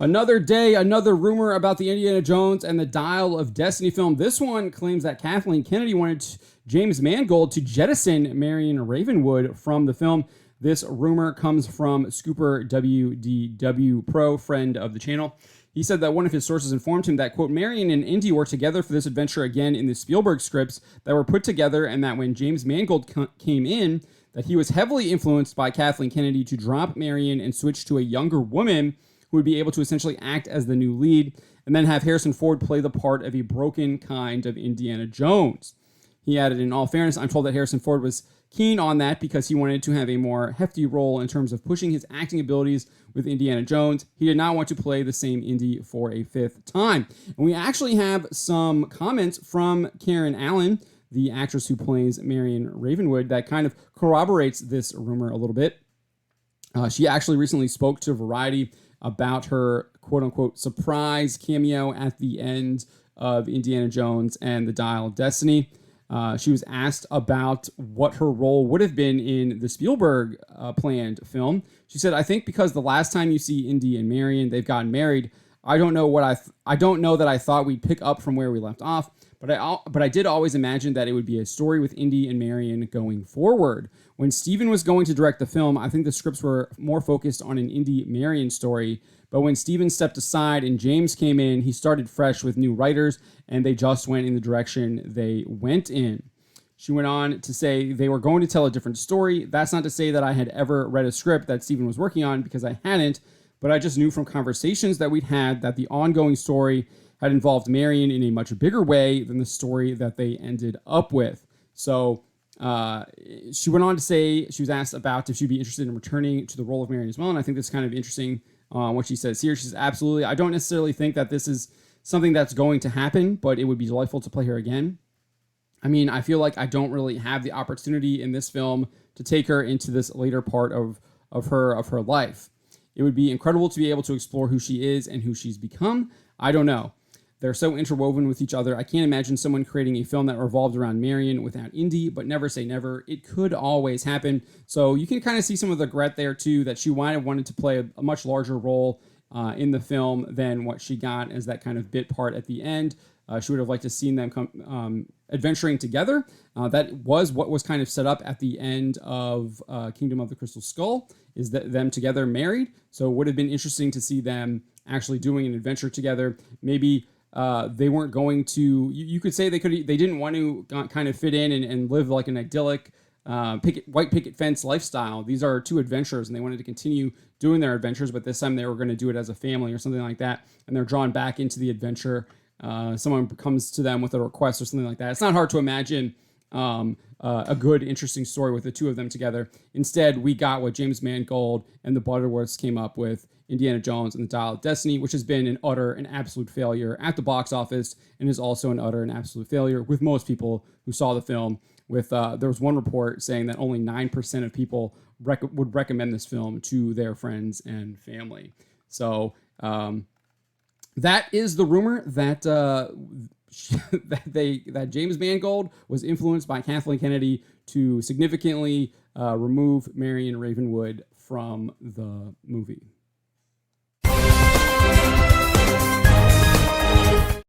Another day, another rumor about the Indiana Jones and the Dial of Destiny film. This one claims that Kathleen Kennedy wanted James Mangold to jettison Marion Ravenwood from the film. This rumor comes from Scooper WDW Pro, friend of the channel. He said that one of his sources informed him that, quote, Marion and Indy were together for this adventure again in the Spielberg scripts that were put together, and that when James Mangold came in, that he was heavily influenced by Kathleen Kennedy to drop Marion and switch to a younger woman who would be able to essentially act as the new lead, and then have Harrison Ford play the part of a broken kind of Indiana Jones. He added, in all fairness, I'm told that Harrison Ford was keen on that because he wanted to have a more hefty role in terms of pushing his acting abilities with Indiana Jones. He did not want to play the same Indy for a fifth time. And we actually have some comments from Karen Allen, the actress who plays Marion Ravenwood, that kind of corroborates this rumor a little bit. She actually recently spoke to Variety about her quote-unquote surprise cameo at the end of Indiana Jones and the Dial of Destiny. She was asked about what her role would have been in the Spielberg planned film. She said, I think because the last time you see Indy and Marion, they've gotten married. I don't know that I thought we'd pick up from where we left off, but I did always imagine that it would be a story with Indy and Marion going forward. When Steven was going to direct the film, I think the scripts were more focused on an Indy-Marion story. But when Steven stepped aside and James came in, he started fresh with new writers, and they just went in the direction they went in. She went on to say they were going to tell a different story. That's not to say that I had ever read a script that Steven was working on, because I hadn't, but I just knew from conversations that we'd had that the ongoing story had involved Marion in a much bigger way than the story that they ended up with. So she went on to say she was asked about if she'd be interested in returning to the role of Marion as well, and I think this is kind of interesting what she says here. She says, absolutely. I don't necessarily think that this is something that's going to happen, but it would be delightful to play her again. I mean, I feel like I don't really have the opportunity in this film to take her into this later part of her life. It would be incredible to be able to explore who she is and who she's become. I don't know. They're so interwoven with each other. I can't imagine someone creating a film that revolved around Marion without Indy, but never say never. It could always happen. So you can kind of see some of the regret there, too, that she might have wanted to play a much larger role in the film than what she got as that kind of bit part at the end. She would have liked to seen them come adventuring together. That was what was kind of set up at the end of Kingdom of the Crystal Skull, is that them together married. So it would have been interesting to see them actually doing an adventure together. Maybe they weren't going to, you could say they didn't want to kind of fit in and live like an idyllic white picket fence lifestyle. These are two adventurers, and they wanted to continue doing their adventures, but this time they were going to do it as a family or something like that, and they're drawn back into the adventure. Someone comes to them with a request or something like that. It's not hard to imagine a good, interesting story with the two of them together. Instead, we got what James Mangold and the Butterworths came up with, Indiana Jones and the Dial of Destiny, which has been an utter and absolute failure at the box office, and is also an utter and absolute failure with most people who saw the film. With there was one report saying that only 9% of people would recommend this film to their friends and family. So that is the rumor that that James Mangold was influenced by Kathleen Kennedy to significantly remove Marion Ravenwood from the movie.